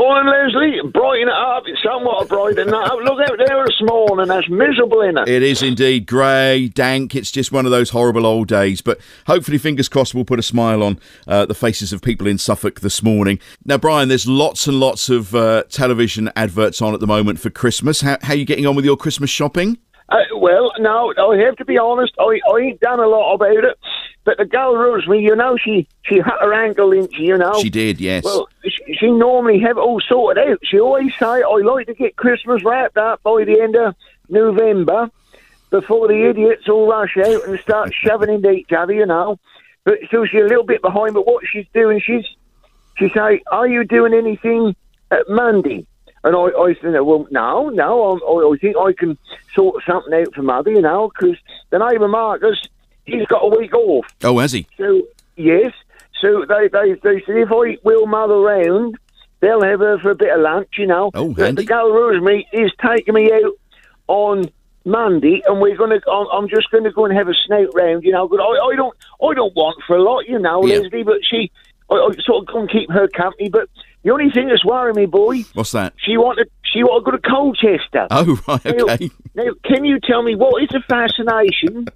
Morning, Leslie. Brighten it up. It's somewhat brighten it up. Look out there this morning. That's miserable, isn't it? It is indeed. Grey, dank. It's just one of those horrible old days. But hopefully, fingers crossed, we'll put a smile on the faces of people in Suffolk this morning. Now, Brian, there's lots and lots of television adverts on at the moment for Christmas. How are you getting on with your Christmas shopping? Well, no, I have to be honest. I ain't done a lot about it. But the girl rules me, she had her ankle in, She did, yes. Well, she normally have it all sorted out. She always say, I like to get Christmas wrapped up by the end of November before the idiots all rush out and start shoving into each other, But so she's a little bit behind, but what she's doing, she say, are you doing anything at Monday? And I said, well, no, I think I can sort something out for Mother, because the neighbour Marcus, he's got a week off. Oh, has he? So, yes. So they said if I wheel Mother round, they'll have her for a bit of lunch, Oh, handy. The girl Rosemary is taking me out on Monday, and I'm just going to go and have a snout round, But I don't want for a lot, Leslie. But I sort of go and keep her company. But the only thing that's worrying me, boy. What's that? She wanted to go to Colchester. Oh, right, okay. Now, can you tell me what is the fascination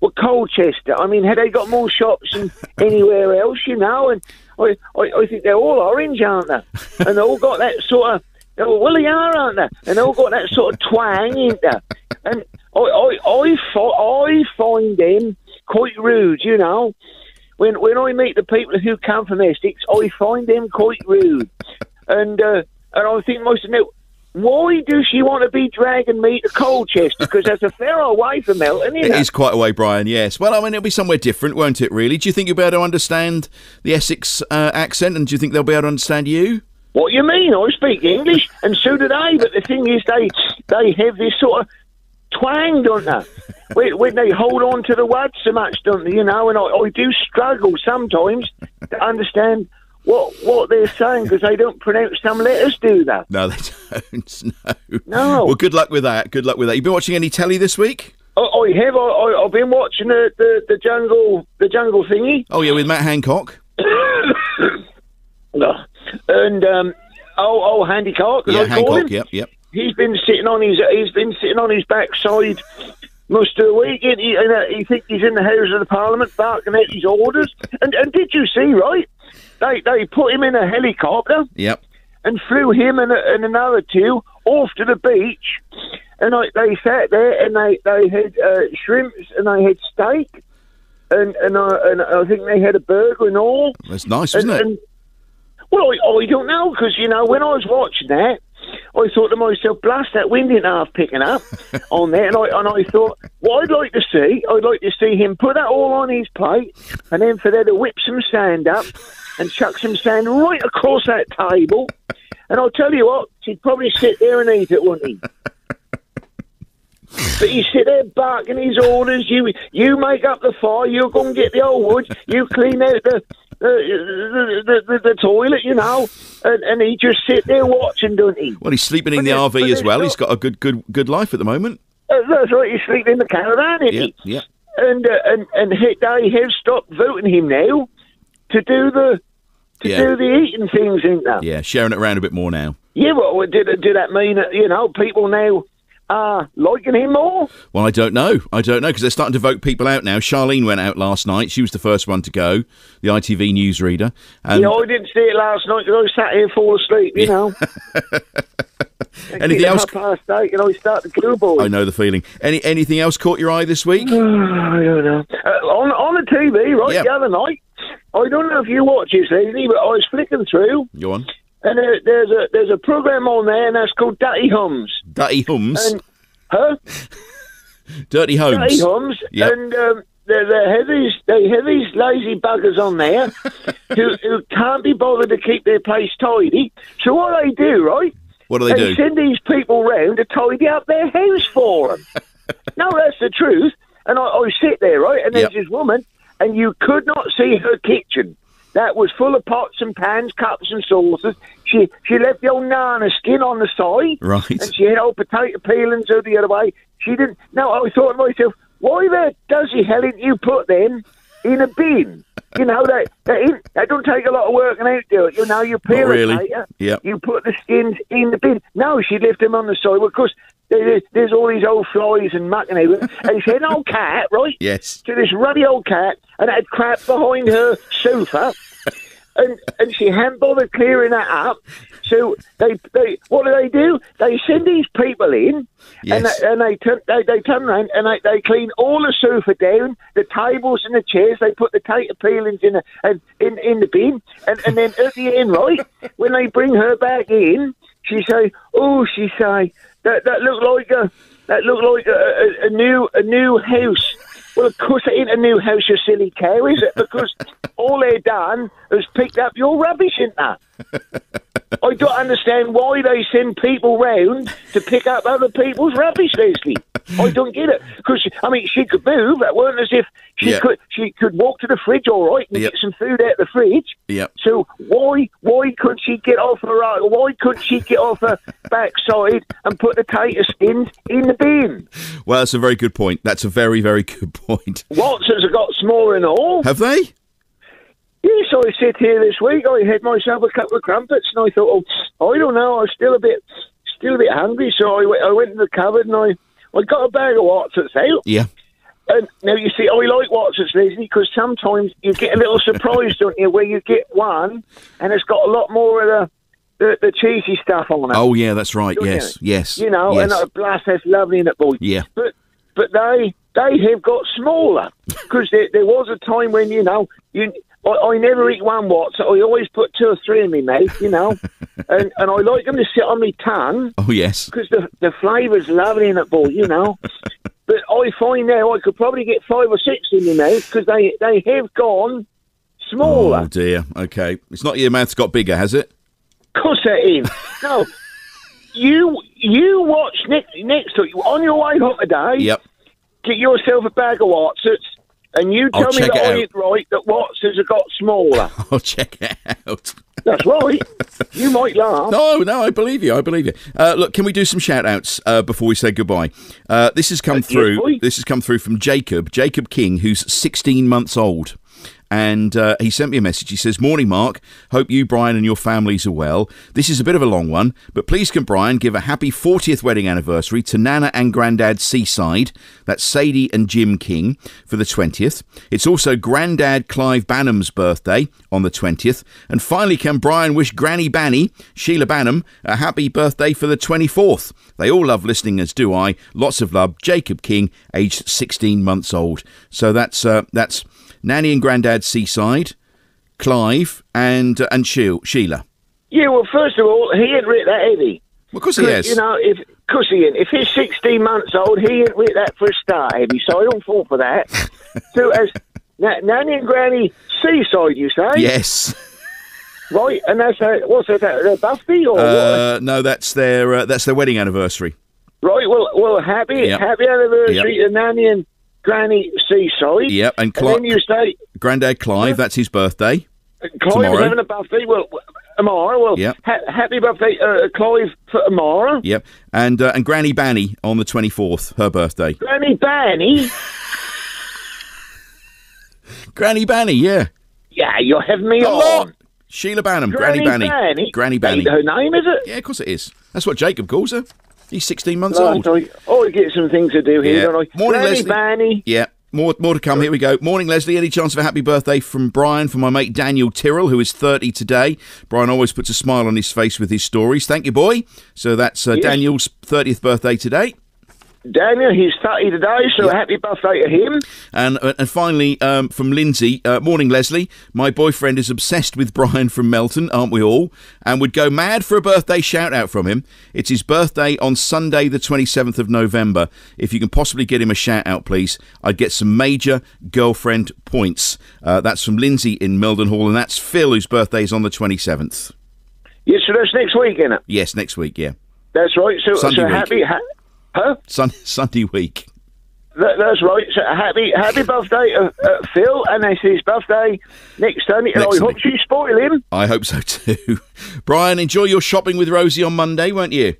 with Colchester? I mean, have they got more shops than anywhere else, And I think they're all orange, aren't they? And they all got that sort of, well, they are, aren't they? And they all got that sort of twang, ain't they? And I find them quite rude, When I meet the people who come from Essex, I find them quite rude. And I think most of them, why does she want to be dragging me to Colchester? Because that's a fair way from Melton, isn't it? It is quite a way, Brian, yes. Well, I mean, it'll be somewhere different, won't it, really? Do you think you'll be able to understand the Essex accent, and do you think they'll be able to understand you? What you mean? I speak English, and so do they. But the thing is, they have this sort of twang, don't they? when they hold on to the words so much, don't they? And I do struggle sometimes to understand what they're saying, because they don't pronounce some letters, do they? No, they don't. No. Well, good luck with that. Good luck with that. You been watching any telly this week? I have. I've been watching the jungle thingy. Oh yeah, with Matt Hancock. And old Hancock. Yeah, I call him. Yep. He's been sitting on his backside most of the week. He thinks he's in the House of the Parliament barking out his orders. And did you see, right? They put him in a helicopter. Yep. And flew him and another two off to the beach. And they sat there and they had shrimps and they had steak. And I think they had a burger and all. That's nice, isn't it? Well, I don't know, because, when I was watching that, I thought to myself, blast, that wind ain't half picking up on there. And I thought, what I'd like to see him put that all on his plate, and then for there to whip some sand up and chuck some sand right across that table. And I'll tell you what, he'd probably sit there and eat it, wouldn't he? But he sit there barking his orders. You make up the fire. You go and get the old wood. You clean out the toilet, and he just sit there watching, don't he? Well, he's sleeping in the RV as well. He's got a good life at the moment. That's right. He's sleeping in the caravan, isn't he? Yeah. And they have stopped voting him now to do the eating things, ain't they? Yeah, sharing it around a bit more now. Yeah, well, did that mean that people now liking him more? Well, I don't know, because they're starting to vote people out now. Charlene went out last night. She was the first one to go, the ITV newsreader. And I didn't see it last night because I sat here fall asleep, Anything else? 8:30, and I start to go, boy. I know the feeling. Anything else caught your eye this week? I don't know. On the TV, right, Yep. the other night, I don't know if you watch this, Leslie, but I was flicking through. Go on. And there's a program on there, and that's called Dirty Hums. Dirty Hums? Dirty Dirty Homes. Hums. Yep. And they have these lazy buggers on there who can't be bothered to keep their place tidy. So what they do, right? What do they do? They send these people round to tidy up their house for them. No, that's the truth. And I sit there, right, and there's this woman, and you could not see her kitchen. That was full of pots and pans, cups and saucers. She left the old nana skin on the side. Right. And she had old potato peelings the other way. She didn't... No, I thought to myself, why the dozy hell didn't you put them in a bin. You know, they don't take a lot of work and out do it. You know, you peel really. the tater, Yep. you put the skins in the bin. No, she left them on the side. Well, of course, there's all these old flies and muck and everything. And she had an old cat, right? Yes. So this ruddy old cat, and it had crap behind her sofa. And she hadn't bothered clearing that up. So they what do? They send these people in, Yes. and they turn around and they clean all the sofa down, the tables and the chairs. They put the tater peelings in the bin, and then at the end, right, when they bring her back in, she say, that looked like a new house. Well, of course, it ain't a new house, you silly cow, is it? Because all they done is picked up your rubbish, isn't that? I don't understand why they send people round to pick up other people's rubbish, Leslie. I don't get it. Because, I mean, she could move. It weren't as if she could walk to the fridge, all right, and get some food out of the fridge. Yep. So why couldn't she get off her backside and put the tater skins in the bin? Well, that's a very good point. That's a very, very good point. Watsons have got smaller and all. Have they? Yes, I sit here this week. I had myself a couple of crumpets, and I thought, I don't know, I was still a bit hungry, so I went to the cupboard and I got a bag of Watsons out. Yeah. And now, you see, I like Watsons, Leslie, because sometimes you get a little surprise, don't you, where you get one and it's got a lot more of the cheesy stuff on it. Oh, yeah, that's right. Yes, yes. You know, yes. and blast, that's lovely in it, boy. Yeah. But they have got smaller, because there was a time when, you know, I never eat one Watson. I always put 2 or 3 in my mouth, you know, and I like them to sit on my tongue. Oh, yes. Because the flavour's lovely in it, boy, you know. But I find now I could probably get 5 or 6 in my mouth, because they have gone smaller. Oh, dear. Okay. It's not your mouth's got bigger, has it? Of course it is. No. You watch next week, on your way home today. Yep. Get yourself a bag of Watsons, and you tell me that I ain't right, that Watsons have got smaller. I'll check it out. That's right. You might laugh. No, I believe you. Look, can we do some shout-outs before we say goodbye? This has come through. This has come through from Jacob King, who's 16 months old. And he sent me a message. He says, "Morning, Mark. Hope you, Brian, and your families are well. This is a bit of a long one, but please can Brian give a happy 40th wedding anniversary to Nana and Grandad Seaside, that's Sadie and Jim King, for the 20th. It's also Grandad Clive Banham's birthday on the 20th. And finally, can Brian wish Granny Banny, Sheila Banham, a happy birthday for the 24th. They all love listening, as do I. Lots of love. Jacob King, aged 16 months old." So that's Nanny and Grandad Seaside, Clive, and Sheila. Yeah, well, first of all, he ain't writ that, Eddie. Well, of course he has. You know, if he's 16 months old, he ain't writ that for a start, Eddie, so I don't fall for that. So, as Nanny and Granny Seaside, you say? Yes. Right, and that's, what's that, their birthday, or what? No, that's their wedding anniversary. Right, well, happy anniversary to Nanny and Granny Seaside. Yep, and then you say Grandad Clive, that's his birthday. Clive is having a birthday. Well, tomorrow. Well, yep. Happy birthday, Clive, for tomorrow. Yep, and Granny Banny on the 24th, her birthday. Granny Banny. Granny Banny, yeah. Yeah, you're having me on. Sheila Banham, Granny Banny. Granny Banny. Her name, is it? Yeah, of course it is. That's what Jacob calls her. He's 16 months old. I get some things to do here, don't I? Morning, Granny Leslie. Banny. Yeah, more to come. Here we go. Morning, Leslie. Any chance of a happy birthday from Brian for my mate Daniel Tyrrell, who is 30 today? Brian always puts a smile on his face with his stories. Thank you, boy. So that's Daniel's 30th birthday today. Daniel, he's 30 today, so happy birthday to him. And finally, from Lindsay, morning, Leslie. My boyfriend is obsessed with Brian from Melton, aren't we all? And would go mad for a birthday shout-out from him. It's his birthday on Sunday, the 27th of November. If you can possibly get him a shout-out, please, I'd get some major girlfriend points. That's from Lindsay in Mildenhall, and that's Phil, whose birthday is on the 27th. Yes, so that's next week, isn't it? Yes, next week, yeah. That's right. So Sunday happy... Huh? Sunday week. That's right. So happy birthday, Phil, and that's his birthday next Sunday. And I hope you spoil him. I hope so too. Brian, enjoy your shopping with Rosie on Monday, won't you?